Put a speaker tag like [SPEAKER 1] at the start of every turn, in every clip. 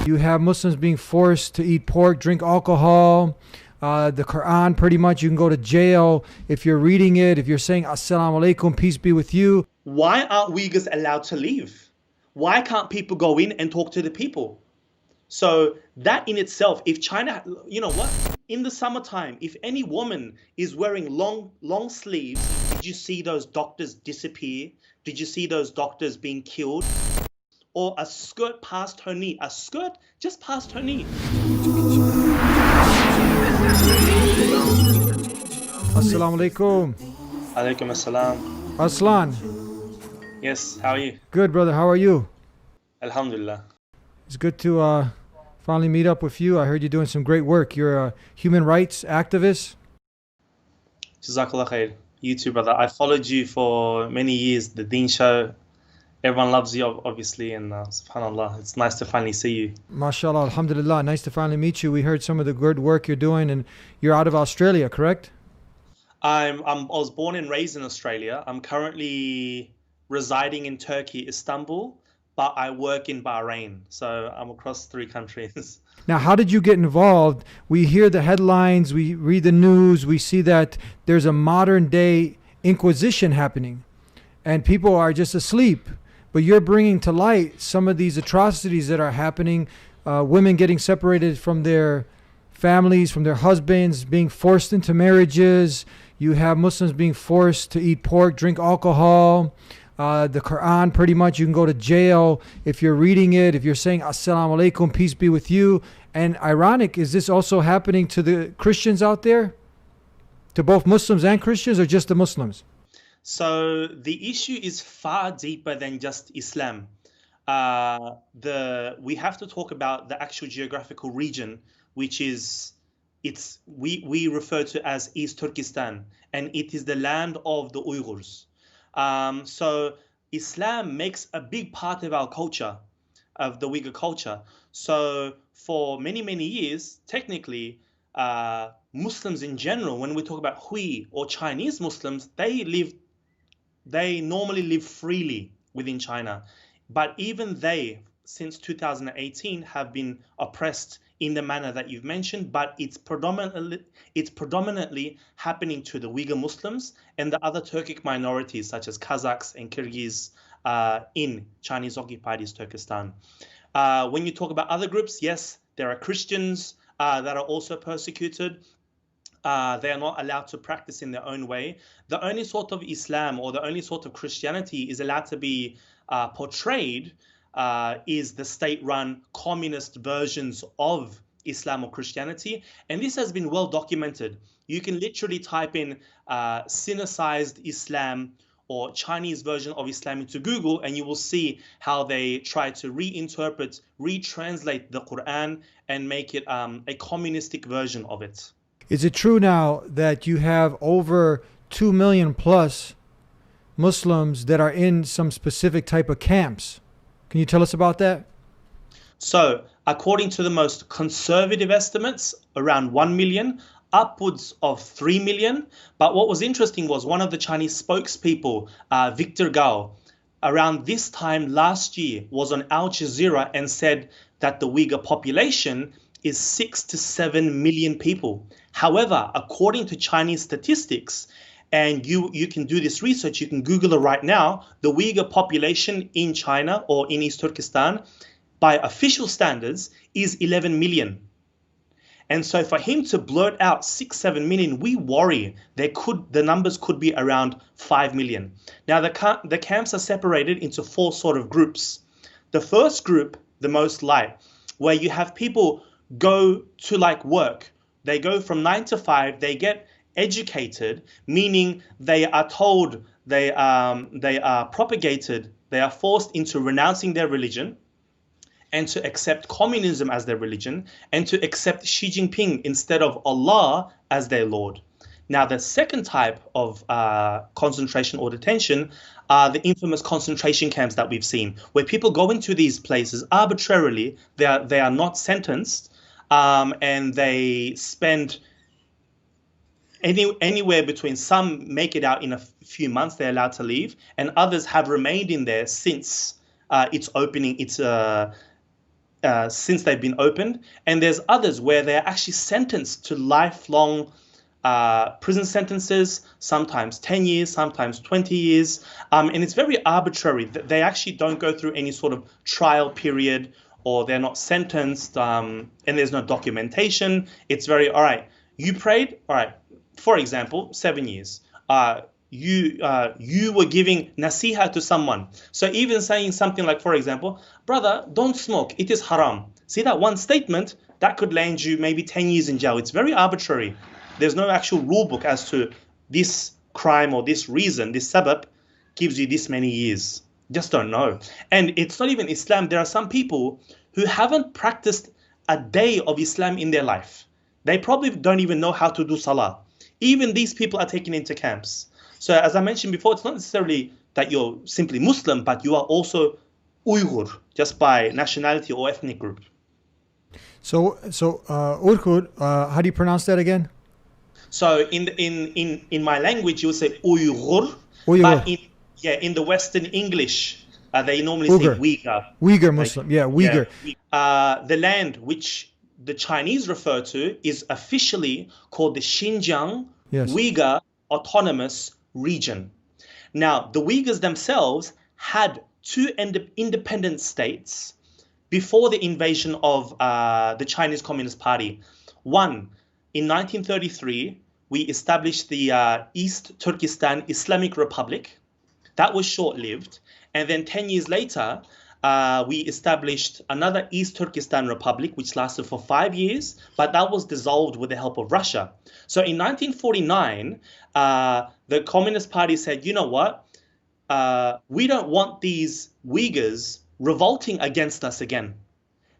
[SPEAKER 1] You have Muslims being forced to eat pork, drink alcohol. The Quran, pretty much, you can go to jail if you're reading it, if you're saying Assalamu alaikum, peace be with you.
[SPEAKER 2] Why aren't Uyghurs allowed to leave? Why can't people go in and talk to the people? So that in itself, if China, you know what? In the summertime, if any woman is wearing long sleeves, did you see those doctors disappear? Did you see those doctors being killed? Or a skirt past her knee, a skirt just past her knee.
[SPEAKER 1] Assalamu alaikum.
[SPEAKER 2] Alaikum assalam.
[SPEAKER 1] Arslan.
[SPEAKER 2] Yes, how are you?
[SPEAKER 1] Good, brother. How are you?
[SPEAKER 2] Alhamdulillah.
[SPEAKER 1] It's good to finally meet up with you. I heard you're doing some great work. You're a human rights activist.
[SPEAKER 2] Jazakallah khair. You too, brother. I followed you for many years, the Deen Show. Everyone loves you, obviously, and subhanAllah, it's nice to finally see you.
[SPEAKER 1] MashaAllah, alhamdulillah, nice to finally meet you. We heard some of the good work you're doing, and you're out of Australia, correct?
[SPEAKER 2] I was born and raised in Australia. I'm currently residing in Turkey, Istanbul, but I work in Bahrain, so I'm across 3 countries.
[SPEAKER 1] Now, how did you get involved? We hear the headlines, we read the news, we see that there's a modern day inquisition happening, and people are just asleep. But you're bringing to light some of these atrocities that are happening, women getting separated from their families, from their husbands, being forced into marriages. You have Muslims being forced to eat pork, drink alcohol. The Quran, pretty much, you can go to jail if you're reading it, if you're saying Assalamu alaikum, peace be with you. And ironic, is this also happening to the Christians out there? To both Muslims and Christians, or just the Muslims?
[SPEAKER 2] So the issue is far deeper than just Islam. We have to talk about the actual geographical region, which is we refer to as East Turkestan, and it is the land of the Uyghurs. So Islam makes a big part of our culture, of the Uyghur culture. So for many years, technically, Muslims in general, when we talk about Hui or Chinese Muslims, they normally live freely within China. But even they, since 2018, have been oppressed in the manner that you've mentioned, but it's predominantly happening to the Uyghur Muslims and the other Turkic minorities such as Kazakhs and Kyrgyz in Chinese-occupied East Turkestan. When you talk about other groups, yes, there are Christians that are also persecuted. They are not allowed to practice in their own way. The only sort of Islam or the only sort of Christianity is allowed to be portrayed is the state-run communist versions of Islam or Christianity. And this has been well documented. You can literally type in Sinicized Islam or Chinese version of Islam into Google, and you will see how they try to reinterpret, retranslate the Quran and make it a communistic version of it.
[SPEAKER 1] Is it true now that you have over 2 million plus Muslims that are in some specific type of camps? Can you tell us about that?
[SPEAKER 2] So, according to the most conservative estimates, around 1 million, upwards of 3 million. But what was interesting was one of the Chinese spokespeople, Victor Gao, around this time last year was on Al Jazeera and said that the Uyghur population is 6 to 7 million people. However, according to Chinese statistics, and you can do this research, you can Google it right now, the Uyghur population in China or in East Turkestan, by official standards, is 11 million. And so for him to blurt out 6-7 million, we worry the numbers could be around 5 million. Now the camps are separated into 4 sort of groups. The first group, the most light, where you have people go to like work. They go from 9 to 5, they get educated, meaning they are told, they are propagated, they are forced into renouncing their religion and to accept communism as their religion and to accept Xi Jinping instead of Allah as their Lord. Now, the second type of concentration or detention are the infamous concentration camps that we've seen, where people go into these places arbitrarily. They are not sentenced, and they spend anywhere between, some make it out in a few months, they're allowed to leave, and others have remained in there since its opening, since they've been opened, and there's others where they're actually sentenced to lifelong prison sentences, sometimes 10 years, sometimes 20 years. And it's very arbitrary. They actually don't go through any sort of trial period, or they're not sentenced, and there's no documentation. It's very, all right, you prayed, all right, for example, 7 years. You were giving nasiha to someone. So even saying something like, for example, brother, don't smoke, it is haram. See that one statement, that could land you maybe 10 years in jail. It's very arbitrary. There's no actual rule book as to this crime or this reason, this sabab gives you this many years. Just don't know. And it's not even Islam. There are some people who haven't practiced a day of Islam in their life. They probably don't even know how to do salah. Even these people are taken into camps. So as I mentioned before, it's not necessarily that you're simply Muslim, but you are also Uyghur, just by nationality or ethnic group.
[SPEAKER 1] So Uyghur, how do you pronounce that again?
[SPEAKER 2] So in my language, you would say Uyghur,
[SPEAKER 1] Uyghur.
[SPEAKER 2] but in the Western English, they normally say Uyghur.
[SPEAKER 1] Uyghur Muslim, yeah, Uyghur.
[SPEAKER 2] Yeah. The land which the Chinese refer to is officially called the Xinjiang Uyghur Autonomous Region. Now, the Uyghurs themselves had two independent states before the invasion of the Chinese Communist Party. One, in 1933, we established the East Turkestan Islamic Republic. That was short-lived. And then 10 years later, we established another East Turkestan Republic, which lasted for 5 years, but that was dissolved with the help of Russia. So in 1949, the Communist Party said, you know what? We don't want these Uyghurs revolting against us again.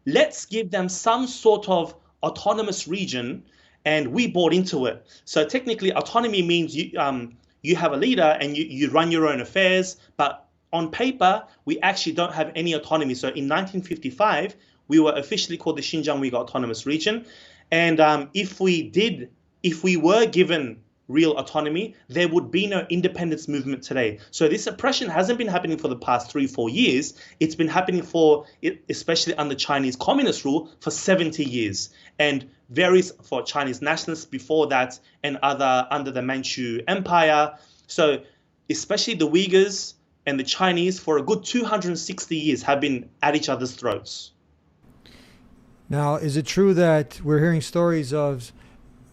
[SPEAKER 2] Let's give them some sort of autonomous region, and we bought into it. So technically, autonomy means you have a leader and you run your own affairs, but on paper, we actually don't have any autonomy. So in 1955, we were officially called the Xinjiang Uyghur Autonomous Region. And if we were given real autonomy, there would be no independence movement today. So this oppression hasn't been happening for the past 3-4 years. It's been happening especially under Chinese communist rule, for 70 years. And varies for Chinese nationalists before that, and under the Manchu Empire. So especially the Uyghurs and the Chinese for a good 260 years have been at each other's throats.
[SPEAKER 1] Now, is it true that we're hearing stories of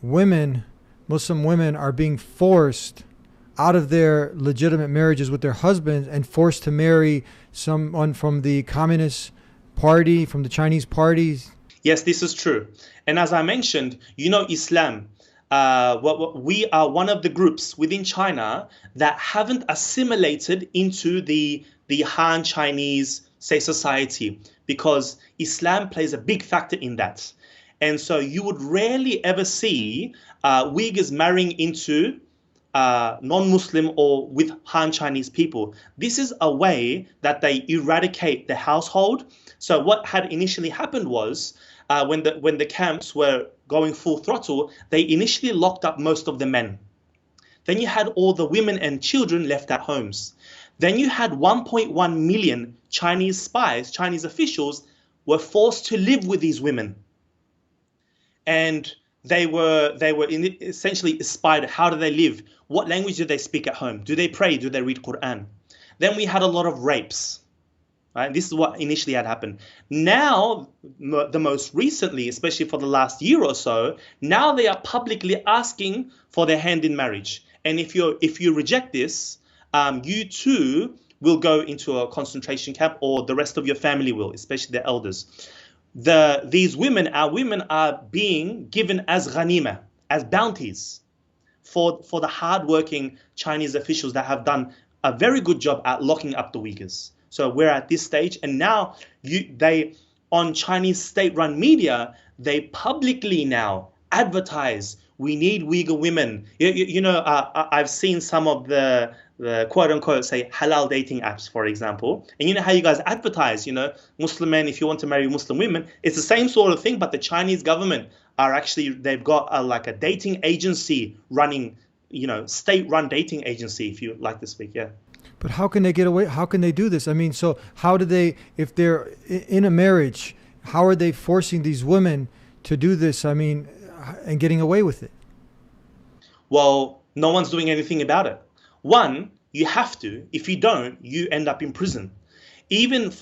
[SPEAKER 1] Muslim women are being forced out of their legitimate marriages with their husbands and forced to marry someone from the Communist Party, from the Chinese parties?
[SPEAKER 2] Yes, this is true. And as I mentioned, Islam, we are one of the groups within China that haven't assimilated into the Han Chinese, say, society, because Islam plays a big factor in that. And so you would rarely ever see Uyghurs marrying into non-Muslim or with Han Chinese people. This is a way that they eradicate the household. So what had initially happened was when the camps were going full throttle, they initially locked up most of the men. Then you had all the women and children left at homes. Then you had 1.1 million Chinese spies, Chinese officials, were forced to live with these women. And they were essentially spied. How do they live? What language do they speak at home? Do they pray? Do they read Quran? Then we had a lot of rapes. Right? This is what initially had happened. Now, the most recently, especially for the last year or so, now they are publicly asking for their hand in marriage. And if you reject this, you too will go into a concentration camp, or the rest of your family will, especially the elders. These women, our women, are being given as ghanima, as bounties for the hardworking Chinese officials that have done a very good job at locking up the Uyghurs. So we're at this stage, and now they on Chinese state-run media, they publicly now advertise, we need Uyghur women. I've seen some of the quote-unquote, say, halal dating apps, for example. And you know how you guys advertise, Muslim men, if you want to marry Muslim women, it's the same sort of thing, but the Chinese government they've got a dating agency running, state-run dating agency, if you like to speak, yeah.
[SPEAKER 1] But how can they get away? How can they do this? I mean, so how do they, if they're in a marriage, how are they forcing these women to do this? I mean, and getting away with it?
[SPEAKER 2] Well, no one's doing anything about it. One, you have to. If you don't, you end up in prison. Even, I've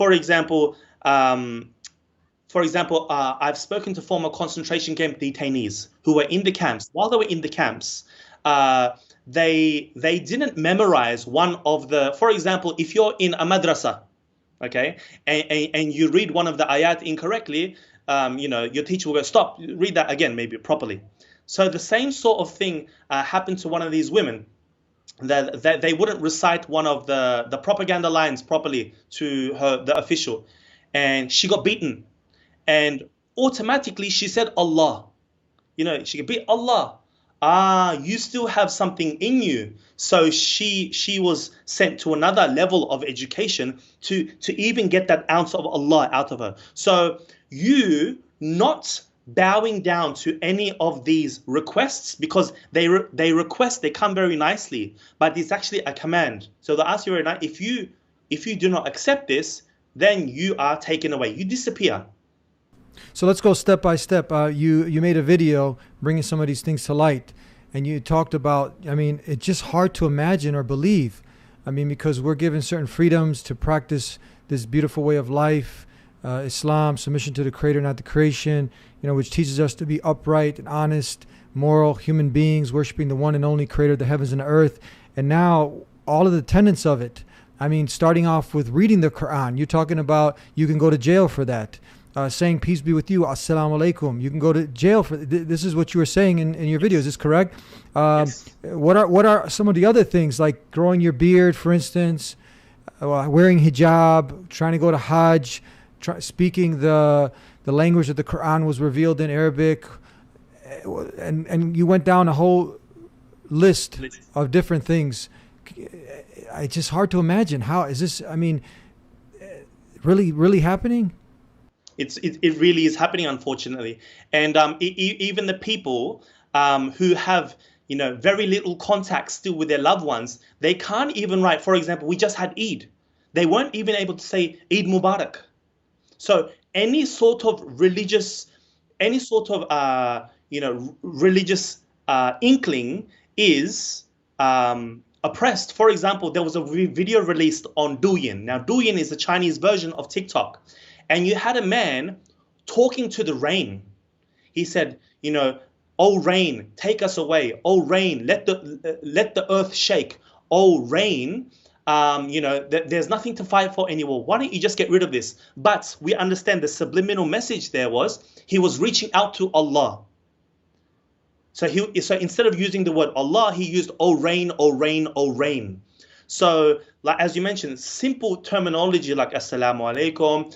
[SPEAKER 2] spoken to former concentration camp detainees who were in the camps. While they were in the camps, uh, they didn't memorize one of the. For example, if you're in a madrasa, okay, and you read one of the ayat incorrectly, your teacher will go, stop, read that again, maybe properly. So the same sort of thing happened to one of these women. That they wouldn't recite one of the propaganda lines properly to the official, and she got beaten. And automatically she said Allah. She could be Allah. Ah, you still have something in you. So she was sent to another level of education to even get that ounce of Allah out of her. So you not bowing down to any of these requests, because they request, they come very nicely, but it's actually a command. So they ask you very nice, if you do not accept this, then you are taken away. You disappear.
[SPEAKER 1] So let's go step by step. You made a video bringing some of these things to light, and you talked about. I mean, it's just hard to imagine or believe. I mean, because we're given certain freedoms to practice this beautiful way of life, Islam, submission to the Creator, not the creation. Which teaches us to be upright and honest, moral human beings, worshiping the one and only Creator of the heavens and the earth. And now all of the tenets of it. I mean, starting off with reading the Quran. You're talking about you can go to jail for that. Saying peace be with you, assalamu alaikum. You can go to jail for this. Is what you were saying in your videos. Is this correct?
[SPEAKER 2] Yes.
[SPEAKER 1] What are some of the other things, like growing your beard, for instance, wearing hijab, trying to go to Hajj, speaking the language of the Quran was revealed in Arabic, and you went down a whole list of different things. It's just hard to imagine. How is this? I mean, really happening?
[SPEAKER 2] It really is happening, unfortunately. And even the people who have very little contact still with their loved ones, they can't even write. For example, we just had Eid. They weren't even able to say Eid Mubarak. So any sort of religious inkling is oppressed. For example, there was a video released on Douyin. Now, Douyin is the Chinese version of TikTok. And you had a man talking to the rain. He said, "Oh rain, take us away. Oh rain, let the earth shake. Oh rain, there's nothing to fight for anymore. Why don't you just get rid of this?" But we understand the subliminal message there was he was reaching out to Allah. So instead of using the word Allah, he used "Oh rain, oh rain, oh rain." So, like as you mentioned, simple terminology like "Assalamu alaikum."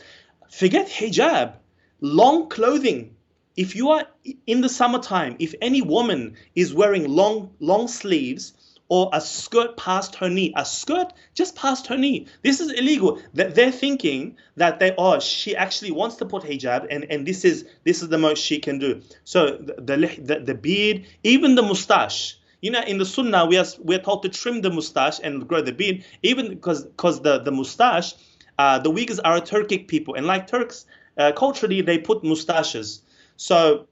[SPEAKER 2] Forget hijab, long clothing. If you are in the summertime, if any woman is wearing long sleeves or a skirt past her knee, a skirt just past her knee, this is illegal. They're thinking that she actually wants to put hijab, and this is the most she can do. So the beard, even the mustache. In the Sunnah we're told to trim the mustache and grow the beard, even because the mustache. The Uyghurs are a Turkic people, and like Turks, culturally they put mustaches. So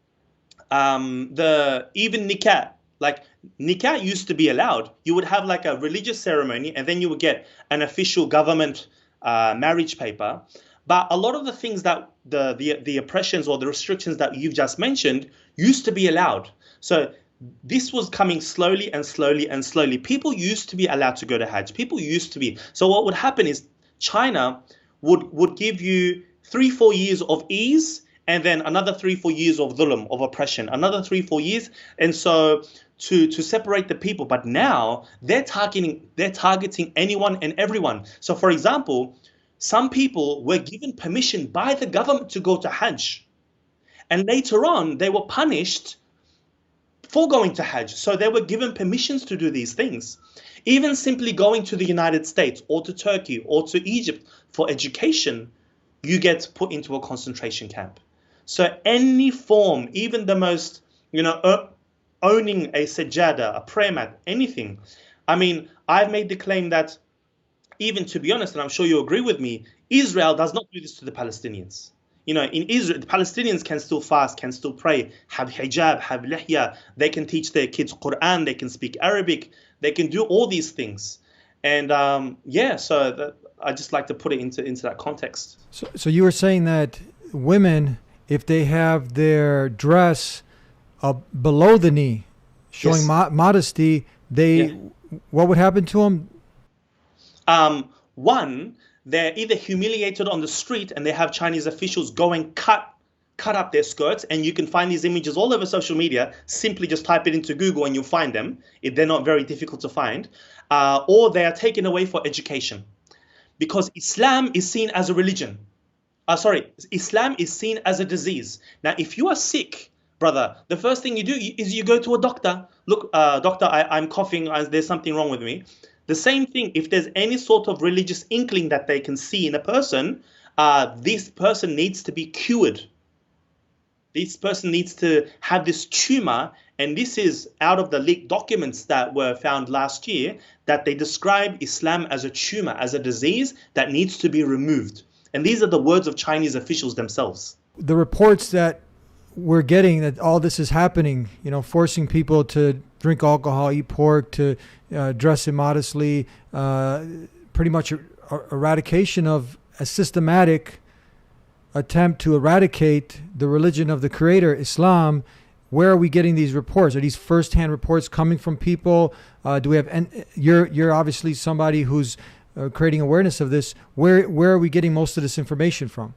[SPEAKER 2] even nikah, like nikah used to be allowed. You would have like a religious ceremony, and then you would get an official government marriage paper. But a lot of the things that the oppressions or the restrictions that you've just mentioned used to be allowed. So this was coming slowly and slowly and slowly. People used to be allowed to go to Hajj. People used to be. So what would happen is China would give you 3-4 years of ease, and then another 3-4 years of dhulm, of oppression, another 3-4 years, and so to separate the people. But now they're targeting anyone and everyone. So for example, some people were given permission by the government to go to Hajj, and later on they were punished for going to Hajj. So they were given permissions to do these things. Even simply going to the United States or to Turkey or to Egypt for education, you get put into a concentration camp. So any form, even the most, owning a sajada, a prayer mat, anything. I mean, I've made the claim that, even to be honest, and I'm sure you agree with me, Israel does not do this to the Palestinians. in Israel, the Palestinians can still fast, can still pray, have hijab, have lihya. They can teach their kids Quran, they can speak Arabic, they can do all these things. And I just like to put it into that context.
[SPEAKER 1] So you were saying that women, if they have their dress below the knee, showing
[SPEAKER 2] Yes.
[SPEAKER 1] modesty,
[SPEAKER 2] Yeah.
[SPEAKER 1] what would happen to them?
[SPEAKER 2] One, they're either humiliated on the street and they have Chinese officials go and cut up their skirts, and you can find these images all over social media. Simply just type it into Google and you'll find them. They're not very difficult to find. Or they are taken away for education, because Islam is seen as a religion. Islam is seen as a disease. Now, if you are sick, brother, the first thing you do is you go to a doctor. Look, doctor, I'm coughing. There's something wrong with me. The same thing, if there's any sort of religious inkling that they can see in a person, this person needs to be cured. This person needs to have this tumor, and this is out of the leaked documents that were found last year, that they describe Islam as a tumor, as a disease that needs to be removed. And these are the words of Chinese officials themselves.
[SPEAKER 1] The reports that we're getting that all this is happening, forcing people to drink alcohol, eat pork, to dress immodestly, pretty much eradication of a systematic attempt to eradicate the religion of the creator, Islam. Where are we getting these reports? Are these first-hand reports coming from people? Do we have? And you're obviously somebody who's creating awareness of this. Where are we getting most of this information from?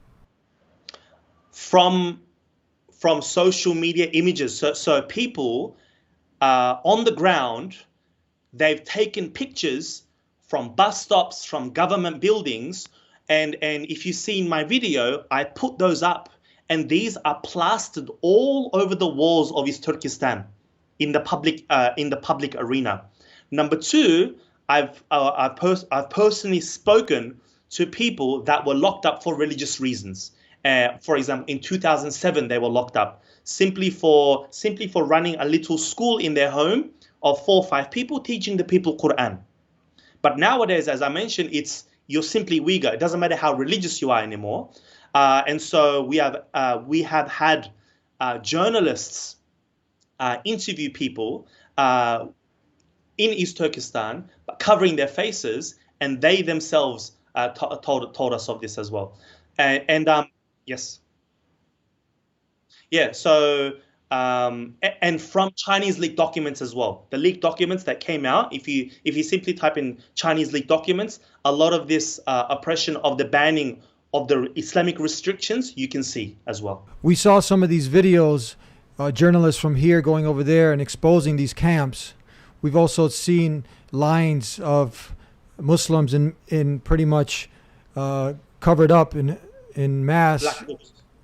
[SPEAKER 2] From social media images. So people on the ground, they've taken pictures from bus stops, from government buildings, and if you've seen my video, I put those up, and these are plastered all over the walls of East Turkestan in the public arena. Number two, I've personally spoken to people that were locked up for religious reasons. For example, in 2007, they were locked up simply for running a little school in their home of 4 or 5 people, teaching the people Quran. But nowadays, as I mentioned, you're simply Uyghur. It doesn't matter how religious you are anymore. And so we have had journalists interview people in East Turkestan, covering their faces, and they themselves told us of this as well. Yes, yeah. So and from Chinese leaked documents as well. The leaked documents that came out, if you simply type in Chinese leaked documents, a lot of this oppression of the banning of the Islamic restrictions you can see as well.
[SPEAKER 1] We saw some of these videos, journalists from here going over there and exposing these camps. We've also seen lines of Muslims in pretty much covered up in mass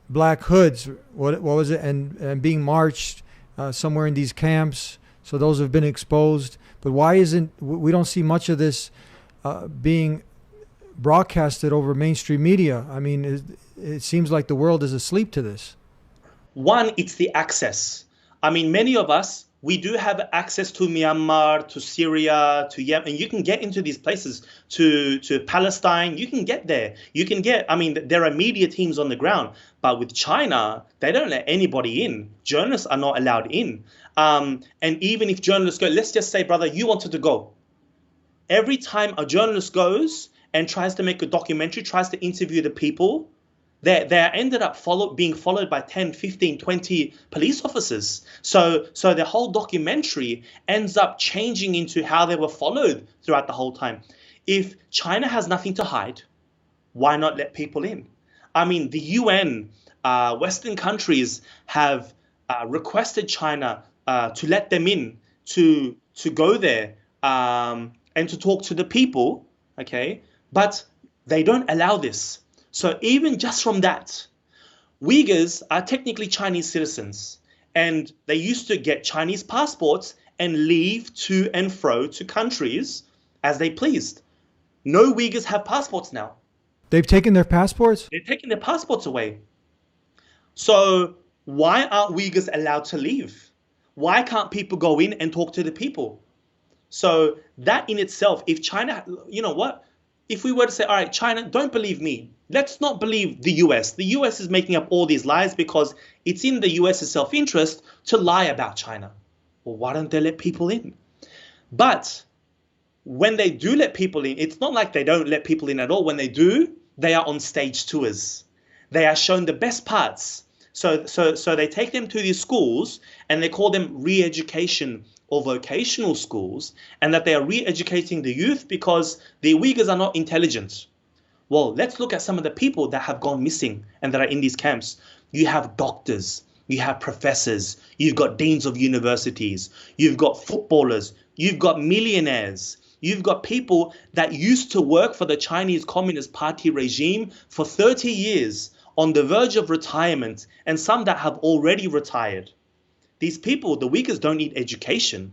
[SPEAKER 1] black hoods. What was it? And being marched somewhere in these camps. So those have been exposed. But why isn't we don't see much of this being broadcasted over mainstream media? I mean, it seems like the world is asleep to this.
[SPEAKER 2] One, it's the access. I mean, many of us, we do have access to Myanmar, to Syria, to Yemen, and you can get into these places, to Palestine. You can get there. There are media teams on the ground, but with China, they don't let anybody in. Journalists are not allowed in. And even if journalists go, let's just say, brother, you wanted to go. Every time a journalist goes and tries to make a documentary, tries to interview the people, they ended up being followed by 10, 15, 20 police officers. So the whole documentary ends up changing into how they were followed throughout the whole time. If China has nothing to hide, why not let people in? I mean, the UN, Western countries have requested China to let them in, to go there and to talk to the people, okay? But they don't allow this. So even just from that, Uyghurs are technically Chinese citizens, and they used to get Chinese passports and leave to and fro to countries as they pleased. No Uyghurs have passports now.
[SPEAKER 1] They've taken their passports?
[SPEAKER 2] They're taking their passports away. So why aren't Uyghurs allowed to leave? Why can't people go in and talk to the people? So that in itself, if China, you know what? If we were to say, all right, China, don't believe me. Let's not believe the US. The US is making up all these lies because it's in the US's self-interest to lie about China. Well, why don't they let people in? But when they do let people in, it's not like they don't let people in at all. When they do, they are on stage tours. They are shown the best parts. So they take them to these schools and they call them re-education or vocational schools, and that they are re-educating the youth because the Uyghurs are not intelligent. Well, let's look at some of the people that have gone missing and that are in these camps. You have doctors, you have professors, you've got deans of universities, you've got footballers, you've got millionaires, you've got people that used to work for the Chinese Communist Party regime for 30 years on the verge of retirement, and some that have already retired. These people, the Uyghurs, don't need education.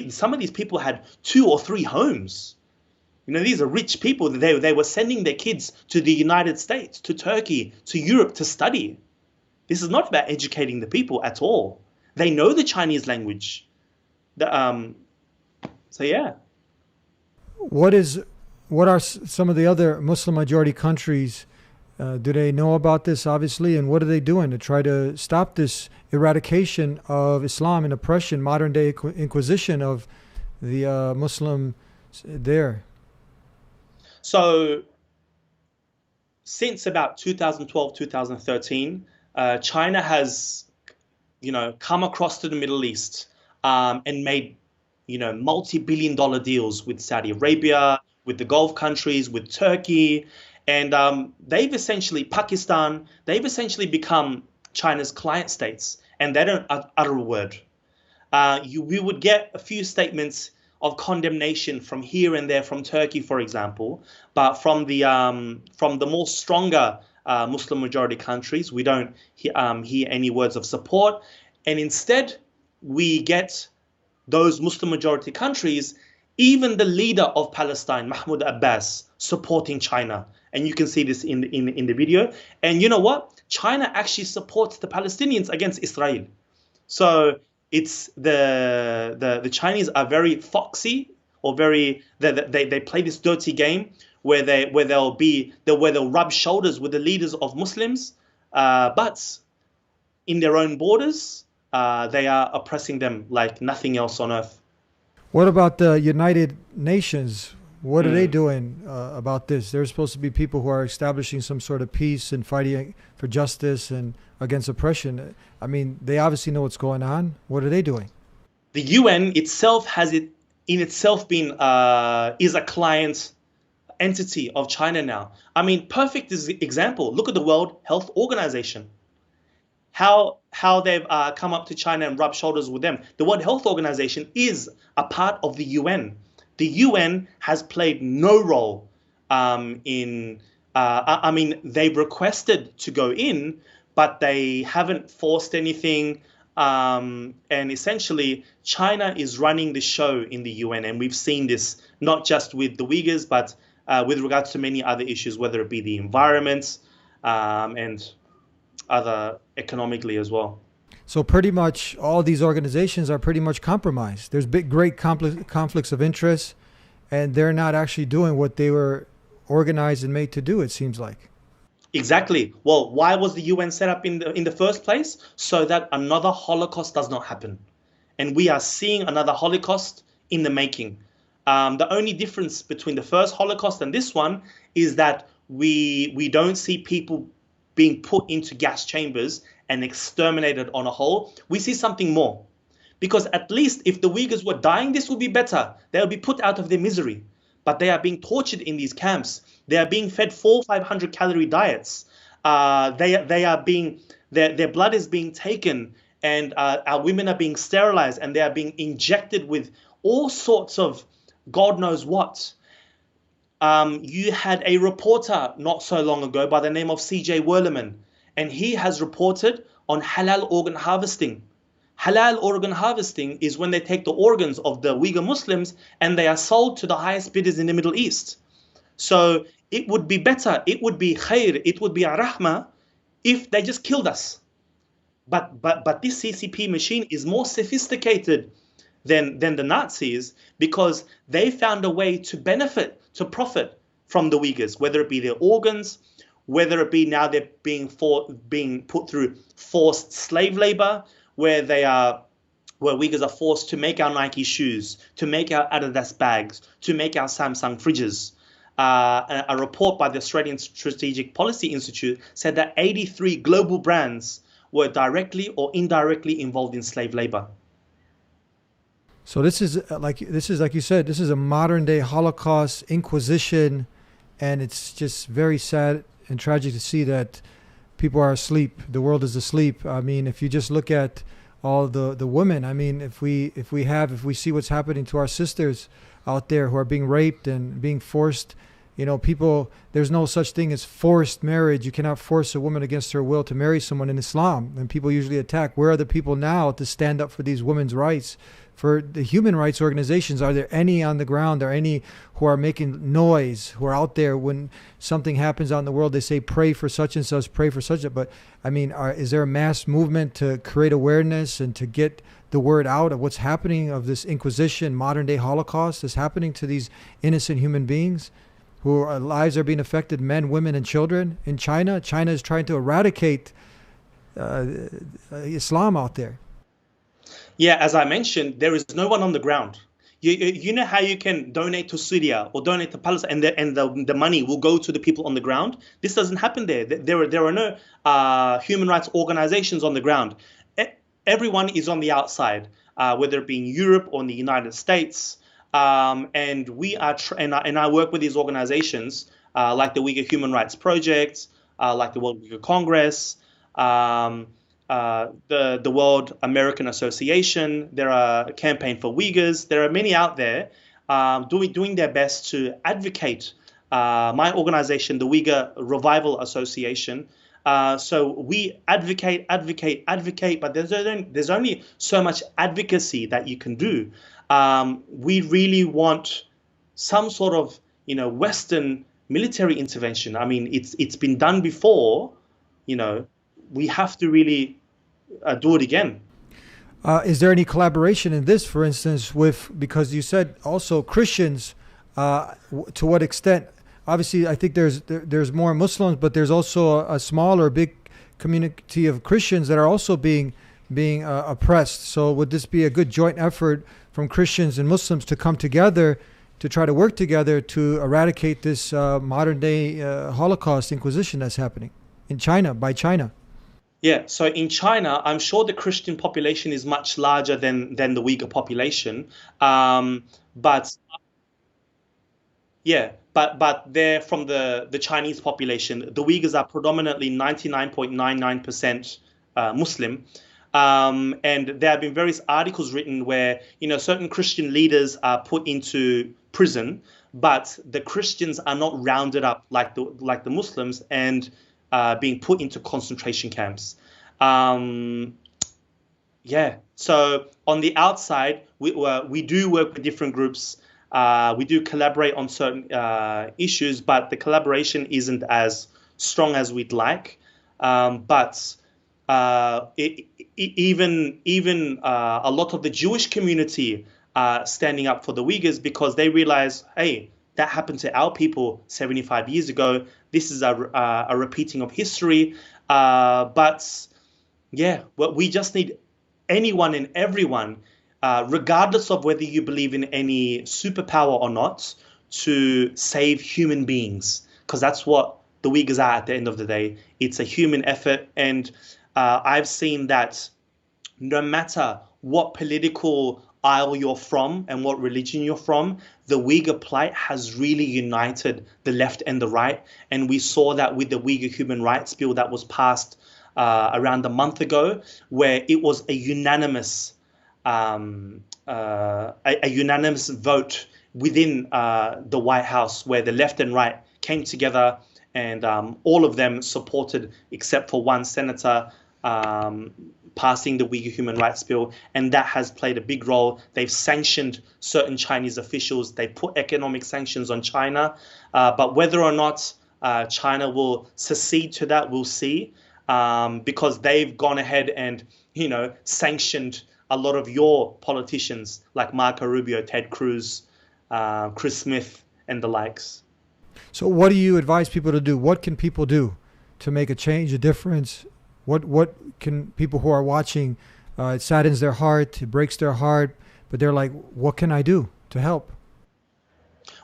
[SPEAKER 2] Some of these people had 2 or 3 homes. You know, these are rich people. They were sending their kids to the United States, to Turkey, to Europe to study. This is not about educating the people at all. They know the Chinese language. So yeah.
[SPEAKER 1] What are some of the other Muslim majority countries? Do they know about this, obviously, and what are they doing to try to stop this eradication of Islam and oppression, modern day inquisition of the Muslims there?
[SPEAKER 2] So since about 2012, 2013, China has, come across to the Middle East and made, multi-billion-dollar deals with Saudi Arabia, with the Gulf countries, with Turkey, and they've essentially become China's client states, and they don't utter a word. We would get a few statements of condemnation from here and there from Turkey, for example, but from the more stronger Muslim majority countries, we don't hear any words of support, and instead we get those Muslim majority countries, even the leader of Palestine, Mahmoud Abbas, supporting China. And you can see this in the video. And you know what? China actually supports the Palestinians against Israel. So it's the Chinese are very foxy, or they play this dirty game where they'll rub shoulders with the leaders of Muslims, but in their own borders, they are oppressing them like nothing else on earth.
[SPEAKER 1] What about the United Nations? What are they doing about this? They're supposed to be people who are establishing some sort of peace and fighting for justice and against oppression. I mean, they obviously know what's going on. What are they doing?
[SPEAKER 2] The UN itself been is a client entity of China now. I mean, perfect example. Look at the World Health Organization. How they've come up to China and rub shoulders with them. The World Health Organization is a part of the UN. The UN has played no role in. I mean, they've requested to go in, but they haven't forced anything. And essentially, China is running the show in the UN, and we've seen this not just with the Uyghurs, but with regards to many other issues, whether it be the environment and other economically as well.
[SPEAKER 1] So pretty much all these organizations are pretty much compromised. There's great conflicts of interest, and they're not actually doing what they were organized and made to do, it seems like.
[SPEAKER 2] Exactly. Well, why was the UN set up in the first place? So that another Holocaust does not happen. And we are seeing another Holocaust in the making. The only difference between the first Holocaust and this one is that we don't see people being put into gas chambers and exterminated on a whole. We see something more. Because at least if the Uyghurs were dying, this would be better. They would be put out of their misery. But they are being tortured in these camps. They are being fed 400-500 calorie diets. Their blood is being taken, and our women are being sterilized, and they are being injected with all sorts of God knows what. You had a reporter not so long ago by the name of CJ Werleman, and he has reported on halal organ harvesting. Halal organ harvesting is when they take the organs of the Uyghur Muslims and they are sold to the highest bidders in the Middle East. So it would be better, it would be khair, it would be a rahmah if they just killed us. But this CCP machine is more sophisticated than the Nazis, because they found a way to profit from the Uyghurs, whether it be their organs, whether it be now they're being put through forced slave labor, where Uyghurs are forced to make our Nike shoes, to make our Adidas bags, to make our Samsung fridges. A report by the Australian Strategic Policy Institute said that 83 global brands were directly or indirectly involved in slave labor.
[SPEAKER 1] So this is like you said, this is a modern day Holocaust, Inquisition, and it's just very sad and tragic to see that people are asleep. The world is asleep. I mean, if you just look at all the women, I mean, if we see what's happening to our sisters out there who are being raped and being forced, people, there's no such thing as forced marriage. You cannot force a woman against her will to marry someone in Islam, and people usually attack. Where are the people now to stand up for these women's rights? For the human rights organizations, are there any on the ground? Are any who are making noise, who are out there when something happens out in the world? They say, pray for such and such, pray for such. But I mean, is there a mass movement to create awareness and to get the word out of what's happening, of this Inquisition, modern day Holocaust that's happening to these innocent human beings whose lives are being affected, men, women, and children in China? China is trying to eradicate Islam out there.
[SPEAKER 2] Yeah, as I mentioned, there is no one on the ground. You know how you can donate to Syria or donate to Palestine, and the money will go to the people on the ground? This doesn't happen there. There are no human rights organizations on the ground. Everyone is on the outside, whether it be in Europe or in the United States. And we are, and I work with these organizations like the Uyghur Human Rights Project, like the World Uyghur Congress, the World American Association. There are Campaign for Uyghurs. There are many out there doing their best to advocate. My organization, the Uyghur Revival Association. So we advocate, but there's only so much advocacy that you can do. We really want some sort of, Western military intervention. I mean, it's been done before. We have to really do it again.
[SPEAKER 1] Is there any collaboration in this, for instance, because you said also Christians, to what extent? Obviously, I think there's more Muslims, but there's also a small or big community of Christians that are also being oppressed. So would this be a good joint effort from Christians and Muslims to come together to try to work together to eradicate this modern day Holocaust Inquisition that's happening in China, by China?
[SPEAKER 2] Yeah, so in China, I'm sure the Christian population is much larger than the Uyghur population. But they're from the Chinese population. The Uyghurs are predominantly 99.99% Muslim. And there have been various articles written where, certain Christian leaders are put into prison, but the Christians are not rounded up like the Muslims and being put into concentration camps. So on the outside, we do work with different groups. We do collaborate on certain issues, but the collaboration isn't as strong as we'd like. But even a lot of the Jewish community are standing up for the Uyghurs because they realize, hey, that happened to our people 75 years ago. This is a repeating of history. We just need anyone and everyone, regardless of whether you believe in any superpower or not, to save human beings, because that's what the Uyghurs are at the end of the day. It's a human effort, and I've seen that no matter what political aisle you're from and what religion you're from, the Uyghur plight has really united the left and the right. And we saw that with the Uyghur Human Rights Bill that was passed around a month ago, where it was a unanimous vote within the White House, where the left and right came together, and all of them supported, except for one senator, passing the Uyghur Human Rights Bill, and that has played a big role. They've sanctioned certain Chinese officials. They put economic sanctions on China, but whether or not China will secede to that, we'll see, because they've gone ahead and sanctioned a lot of your politicians like Marco Rubio, Ted Cruz, Chris Smith, and the likes.
[SPEAKER 1] So what do you advise people to do? What can people do to make a change, a difference? What can people who are watching? It saddens their heart, it breaks their heart, but they're like, what can I do to help?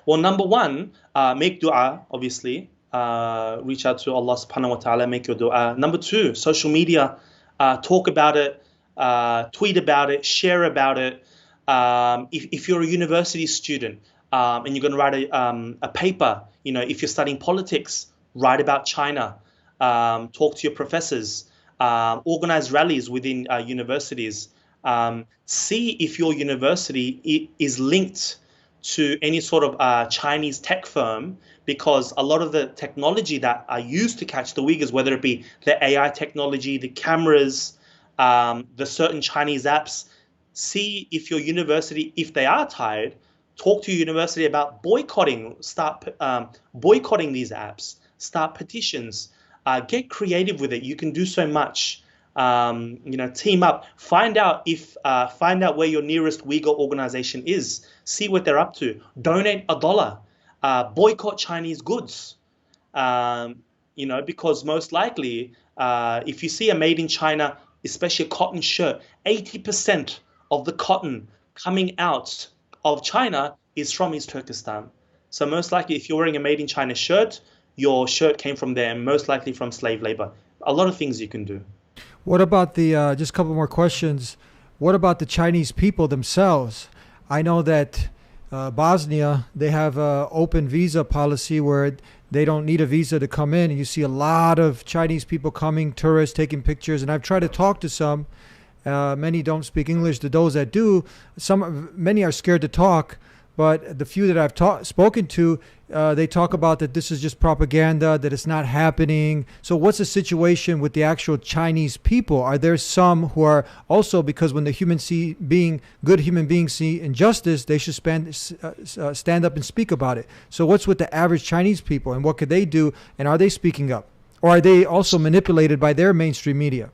[SPEAKER 2] Well, number one, make dua, obviously. Reach out to Allah subhanahu wa ta'ala, make your dua. Number two, social media, talk about it, tweet about it, share about it. If you're a university student and you're going to write a paper, if you're studying politics, write about China, talk to your professors, organize rallies within universities. See if your university is linked to any sort of Chinese tech firm, because a lot of the technology that are used to catch the Uyghurs, whether it be the AI technology, the cameras, the certain Chinese apps, see if your university, if they are tired, talk to your university about start boycotting these apps, start petitions, get creative with it. You can do so much. Team up, find out where your nearest Uyghur organization is, see what they're up to, donate $1, boycott Chinese goods, because most likely, if you see a made in China, especially a cotton shirt, 80% of the cotton coming out of China is from East Turkestan. So most likely, if you're wearing a made in China shirt, your shirt came from there, and most likely from slave labor. A lot of things you can do.
[SPEAKER 1] What about just a couple more questions? What about the Chinese people themselves? I know that Bosnia, they have an open visa policy where they don't need a visa to come in. And you see a lot of Chinese people coming, tourists taking pictures. And I've tried to talk to some. Many don't speak English. To those that do, many are scared to talk. But the few that I've spoken to, they talk about that this is just propaganda, that it's not happening. So what's the situation with the actual Chinese people? Are there some who are also, because when the good human beings see injustice, they should stand up and speak about it. So what's with the average Chinese people, and what could they do? And are they speaking up? Or are they also manipulated by their mainstream media?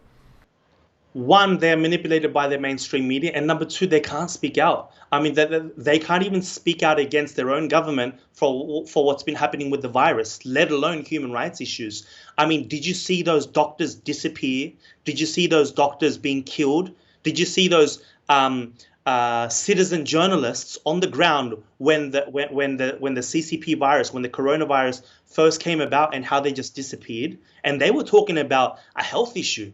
[SPEAKER 2] One, they're manipulated by the mainstream media, and number two, they can't speak out. I mean, they can't even speak out against their own government for what's been happening with the virus, let alone human rights issues. I mean, did you see those doctors disappear? Did you see those doctors being killed? Did you see those citizen journalists on the ground when the CCP virus, when the coronavirus first came about, and how they just disappeared? And they were talking about a health issue,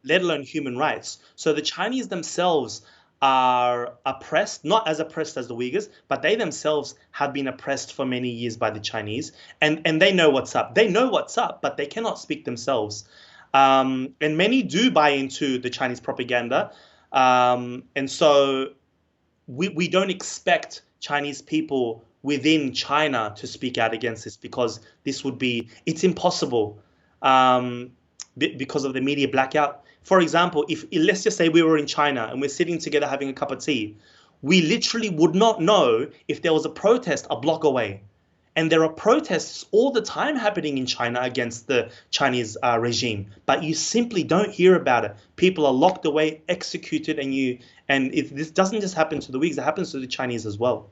[SPEAKER 2] let alone human rights. So the Chinese themselves are oppressed, not as oppressed as the Uyghurs, but they themselves have been oppressed for many years by the Chinese, and they know what's up. They know what's up, but they cannot speak themselves. And many do buy into the Chinese propaganda. And so we don't expect Chinese people within China to speak out against this, because it's impossible because of the media blackout. For example, if let's just say we were in China and we're sitting together having a cup of tea, we literally would not know if there was a protest a block away. And there are protests all the time happening in China against the Chinese regime, but you simply don't hear about it. People are locked away, executed, and if this doesn't just happen to the Uyghurs, it happens to the Chinese as well.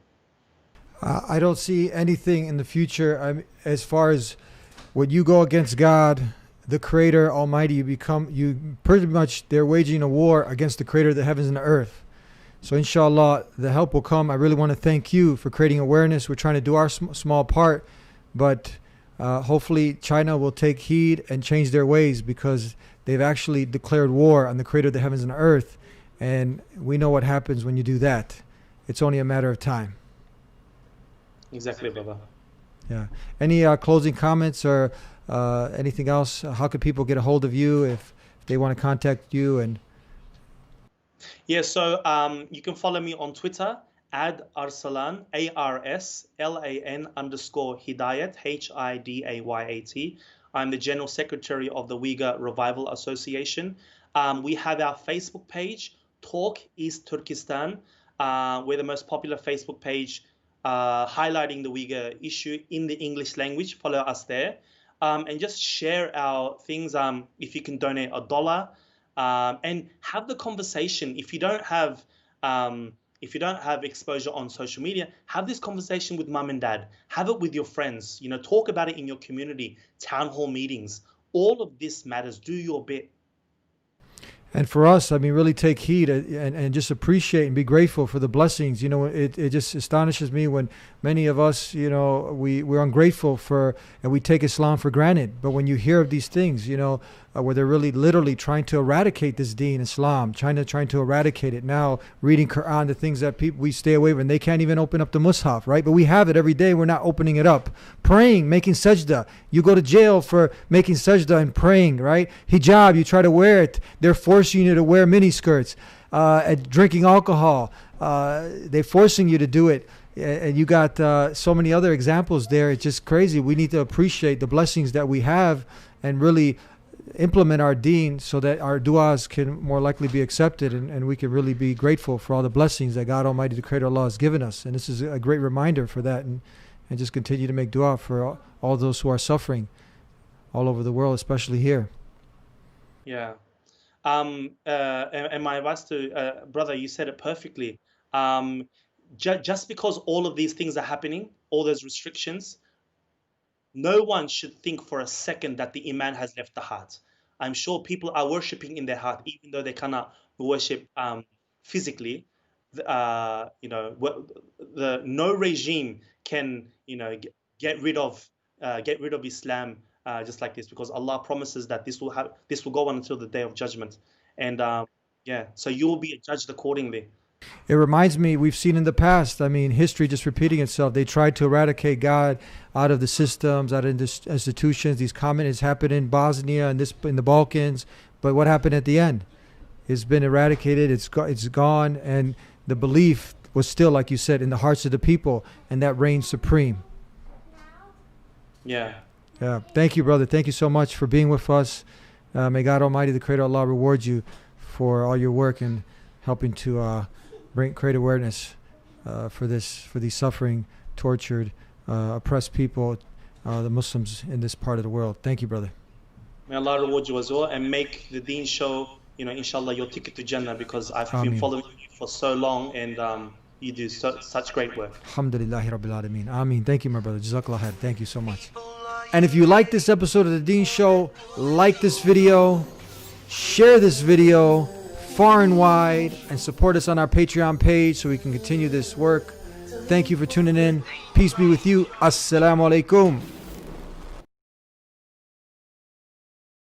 [SPEAKER 1] I don't see anything in the future. As far as when you go against God, the Creator Almighty, you pretty much, they're waging a war against the Creator of the heavens and the earth. So inshallah, the help will come. I really want to thank you for creating awareness. We're trying to do our small part, but hopefully China will take heed and change their ways, because they've actually declared war on the Creator of the heavens and the earth. And we know what happens when you do that. It's only a matter of time.
[SPEAKER 2] Exactly, Baba.
[SPEAKER 1] Yeah. Any closing comments or anything else? How can people get a hold of you if they want to contact you? And
[SPEAKER 2] yeah, so you can follow me on Twitter at Arslan, ARSLAN _ Hidayat, HIDAYAT. I'm the General Secretary of the Uyghur Revival Association. We have our Facebook page, Talk East Turkestan. We're the most popular Facebook page highlighting the Uyghur issue in the English language. Follow us there. And just share our things. If you can donate $1, and have the conversation. If you don't have exposure on social media, have this conversation with mum and dad. Have it with your friends. Talk about it in your community, town hall meetings. All of this matters. Do your bit.
[SPEAKER 1] And for us, I mean, really take heed and just appreciate and be grateful for the blessings. You know, it just astonishes me when many of us, you know, we're ungrateful for, and we take Islam for granted. But when you hear of these things, you know, where they're really literally trying to eradicate this deen, Islam, trying to eradicate it. Now, reading Quran, the things that we stay away from, they can't even open up the Mus'haf, right? But we have it every day. We're not opening it up. Praying, making sajda. You go to jail for making sajda and praying, right? Hijab, you try to wear it. They're forcing you to wear miniskirts. Drinking alcohol, they're forcing you to do it. And you got so many other examples there. It's just crazy. We need to appreciate the blessings that we have and really implement our deen so that our du'as can more likely be accepted, and we can really be grateful for all the blessings that God Almighty, the Creator Allah, has given us. And this is a great reminder for that, and just continue to make dua for all those who are suffering all over the world, especially here.
[SPEAKER 2] Yeah. And my advice to brother, you said it perfectly. Just because all of these things are happening, all those restrictions, no one should think for a second that the iman has left the heart. I'm sure people are worshipping in their heart, even though they cannot worship physically. No regime can get rid of Islam just like this, because Allah promises that this will go on until the day of judgment, and so you will be judged accordingly.
[SPEAKER 1] It reminds me, we've seen in the past, I mean, history just repeating itself. They tried to eradicate God out of the systems, out of the institutions. These communists happened in Bosnia and in the Balkans. But what happened at the end? It's been eradicated. It's gone. And the belief was still, like you said, in the hearts of the people. And that reigns supreme.
[SPEAKER 2] Yeah.
[SPEAKER 1] Yeah. Thank you, brother. Thank you so much for being with us. May God Almighty, the Creator Allah, reward you for all your work and helping to create awareness for these suffering, tortured, oppressed people, the Muslims in this part of the world. Thank you, brother.
[SPEAKER 2] May Allah reward you as well, and make the Deen show, inshallah, your ticket to Jannah, because I've been following you for so long, and you do such great work.
[SPEAKER 1] Alhamdulillahi Rabbil Alameen. Ameen. Thank you, my brother. Jazakallah khair. Thank you so much. And if you like this episode of the Deen Show, like this video, share this video far and wide, and support us on our Patreon page so we can continue this work. Thank you for tuning in. Peace be with you. Assalamu alaikum.